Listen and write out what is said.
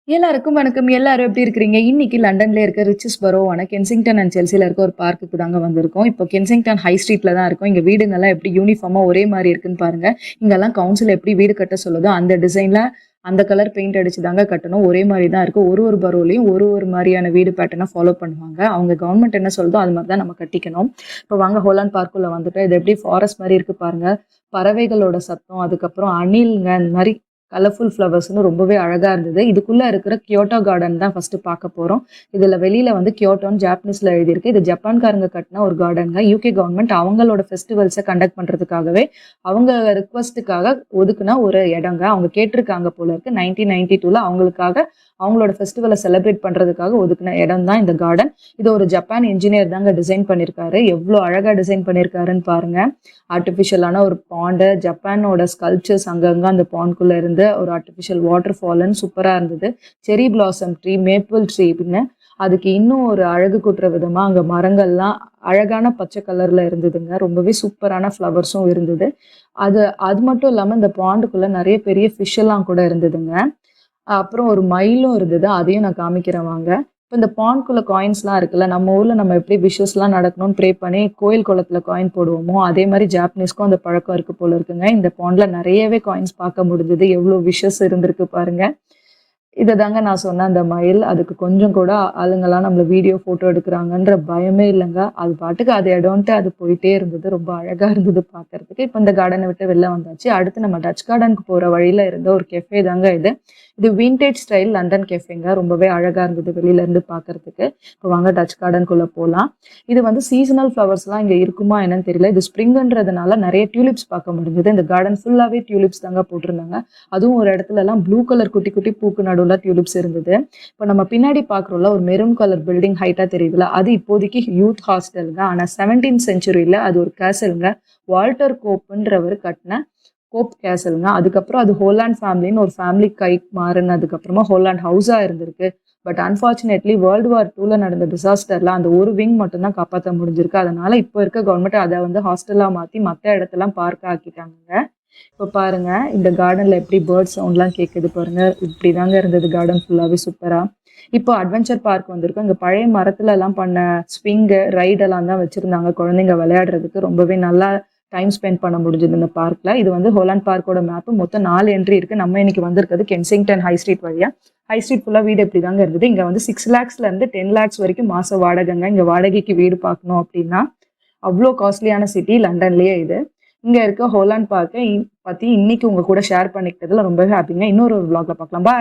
எல்லாருக்கும் வணக்கம். எல்லாரும் எப்படி இருக்கிறீங்க? இன்னைக்கு லண்டன்ல இருக்க ரிச்சஸ் பரோவான கென்சிங்டன் அண்ட் செல்சில இருக்க ஒரு பார்க்குக்கு தாங்க வந்திருக்கோம். இப்போ கென்சிங்டன் ஹை ஸ்ட்ரீட்ல தான் இருக்கோம். இங்க வீடுங்கலாம் எப்படி யூனிஃபார்மா ஒரே மாரி இருக்குன்னு பாருங்க. இங்கலாம் கவுன்சில் எப்படி வீடு கட்ட சொல்லுதோ, அந்த டிசைன்ல அந்த கலர் பெயிண்ட் அடிச்சு தாங்க கட்டணும். ஒரே மாரி தான் இருக்கு. ஒரு ஒரு பரோலயும் ஒரு ஒரு மாரியான வீடு பேட்டர்ன ஃபாலோ பண்ணுவாங்க. அவங்க கவர்மெண்ட் என்ன சொல்லுதோ அது மாரி தான் நம்ம கட்டிக்கணும். இப்போ வாங்க ஹோலாண்ட் பார்க்குள்ள வந்துட்டோம். இது எப்படி ஃபாரஸ்ட் மாரி இருக்கு பாருங்க. பறவைகளோட சத்தம், அதுக்கப்புறம் அணில்ங்க இந்த மாரி கலர்ஃபுல் ஃப்ளவர்ஸ்ன்னு ரொம்பவே அழகா இருந்தது. இதுக்குள்ள இருக்கிற கியோட்டோ கார்டன் தான் ஃபர்ஸ்ட் பார்க்க போறோம். இதுல வெளியில வந்து கியோட்டோன்னு ஜாப்பனீஸ்ல எழுதியிருக்கு. இது ஜப்பான்காரங்க கட்டின ஒரு கார்டன்ங்க. யுகே கவர்மெண்ட் அவங்களோட ஃபெஸ்டிவல்ஸ கண்டக்ட் பண்றதுக்காகவே, அவங்க ரிக்வெஸ்ட்டுக்காக ஒதுக்குன ஒரு இடங்க. அவங்க கேட்டிருக்காங்க போல இருக்கு. 1992ல அவங்களுக்காக அவங்களோட ஃபெஸ்டிவல செலிப்ரேட் பண்றதுக்காக ஒதுக்குன இடம் தான் இந்த கார்டன். இது ஒரு ஜப்பான் என்ஜினியர் தாங்க டிசைன் பண்ணியிருக்காரு. எவ்ளோ அழகா டிசைன் பண்ணியிருக்காருன்னு பாருங்க. ஆர்டிஃபிஷியலான ஒரு பாண்டு, ஜப்பானோட ஸ்கல்ப்சர்ஸ் அங்கங்க அந்த பாண்ட்குள்ள இருந்து ஒரு ஆர்டிஃபிஷியல் வாட்டர் ஃபால்ன்னு சூப்பரா இருந்தது. செர்ரி பிளாசம் ட்ரீ, மேப்பிள் ட்ரீன்னு அதுக்கு இன்னும் ஒரு அழகு கூட்டுற விதமா அங்க மரங்கள்லாம் அழகான பச்சை கலர்ல இருந்ததுங்க. ரொம்பவே சூப்பரான ஃப்ளவர்ஸும் இருந்தது. அது அது மட்டும் இல்லாம இந்த பாண்டுக்குள்ள நெறைய பெரிய ஃபிஷ் எல்லாம் கூட இருந்ததுங்க. அப்புறம் ஒரு மயிலும் இருந்தது. அதையும் நான் காமிக்கிறேன் வாங்க. இப்ப இந்த பாண்ட்குள்ள காயின்ஸ்லாம் இருக்குல்ல, நம்ம ஊர்ல நம்ம எப்படி விஷஸ்லாம் நடக்கணும்னு ப்ரே பண்ணி கோயில் குளத்துல காயின் போடுவோமோ, அதே மாரி ஜாப்பனீஸ்க்கும் அந்த பழக்கம் இருக்கு போல இருக்குங்க. இந்த பாண்ட்ல நெறையவே காயின்ஸ் பார்க்க முடிஞ்சது. எவ்ளோ விஷஸ் இருந்திருக்கு பாருங்க. இததாங்க நான் சொன்ன அந்த மயில். அதுக்கு கொஞ்சம் கூட ஆளுங்கலாம் நம்மள வீடியோ, ஃபோட்டோ எடுக்குறாங்கன்ற பயமே இல்லங்க. அது பாட்டுக்கு அது இடம்ன்ட்டு அது போயிட்டே இருந்தது. ரொம்ப அழகா இருந்தது பார்க்கறதுக்கு. இப்ப இந்த கார்டன விட்டு வெளில வந்தாச்சு. அடுத்து நம்ம டச் கார்டனுக்கு போற வழியில இருந்த ஒரு கெஃபே தாங்க இது. இது வின்டேஜ் ஸ்டைல் லண்டன் கெஃபேங்க. ரொம்பவே அழகா இருந்தது வெளியில இருந்து பார்க்கறதுக்கு. இப்ப வாங்க டச் கார்டனுக்குள்ள போலாம். இது வந்து சீசனல் ஃப்ளவர்ஸ்லாம் இங்க இருக்குமா என்னன்னு தெரியல. இது ஸ்ப்ரிங்ன்றதுனால நெறைய டியூலிப்ஸ் பார்க்க முடிஞ்சது. இந்த கார்டன் ஃபுல்லாவே டியூலிப்ஸ் தாங்க போட்டிருந்தாங்க. அதுவும் ஒரு இடத்துலலாம் ப்ளூ கலர் குட்டி குட்டி பூக்கு நடுவுல டியூலிப்ஸ் இருந்தது. இப்ப நம்ம பின்னாடி பார்க்குறோம்ல ஒரு மெரூன் கலர் பில்டிங் ஹைட்டா தெரியுதுல்ல, அது இப்போதைக்கு யூத் ஹாஸ்டல்ங்க. ஆனா 17th செஞ்சுரியில அது ஒரு கேசல்ங்க. வால்டர் கோப்ன்றவர் கட்டுன கோப் கேசல்ங்க. அதுக்கப்புறம் அது ஹோலாண்ட் ஃபேமிலின்னு ஒரு ஃபேமிலி கைக்கு மாறுனதுக்கு அப்புறமா ஹோலாண்ட் ஹவுஸா இருந்திருக்கு. பட் அன்பார்ச்சுனேட்லி வேர்ல்டு வார் 2ல நடந்த டிசாஸ்டர்ல அந்த ஒரு விங் மட்டும் தான் காப்பாத்த முடிஞ்சிருக்கு. அதனால இப்போ இருக்க கவர்மெண்ட் அத வந்து ஹாஸ்டலா மாத்தி மத்த இடத்தெல்லாம் பார்க்கா ஆக்கிட்டாங்கங்க. இப்ப பாருங்க, இந்த கார்டன்ல எப்படி பேர்ட் சவுண்ட்லாம் கேட்குது பாருங்க. இப்படிதாங்க இருந்தது கார்டன் ஃபுல்லாவே சூப்பரா. இப்போ அட்வென்ச்சர் பார்க் வந்திருக்கோம். இங்க பழைய மரத்துலலாம் பண்ண ஸ்விங்கு, ரைடெல்லாம் தான் வச்சிருந்தாங்க குழந்தைங்க விளையாடுறதுக்கு. ரொம்பவே நல்லா டைம் ஸ்பெண்ட் பண்ண முடிஞ்சது இந்த பார்க்ல. இது வந்து ஹோலாண்ட் பார்க்கோட மேப்பு. மொத்தம் 4 என்ட்ரி இருக்கு. நம்ம இன்னைக்கு வந்திருக்கிறது கென்சிங்டன் ஹை ஸ்ட்ரீட் வழியா. ஹை ஸ்ட்ரீட் ஃபுல்லா வீடு இப்படிதாங்க இருந்தது. இங்க வந்து 6 லேக்ஸ்ல இருந்து 10 லேக்ஸ் வரைக்கும் மாச வாடகைங்க. இங்க வாடகைக்கு வீடு பார்க்கணும் அப்படின்னா, அவ்ளோ காஸ்ட்லியான சிட்டி லண்டன்லயே இது. இங்க இருக்க ஹோலாண்ட் பார்க்க பத்தி இன்னைக்கு உங்க கூட ஷேர் பண்ணிக்கிட்டதுல ரொம்பவே ஹாப்பிங்க. இன்னொரு ஒரு vlogல பார்க்கலாம். பாய்.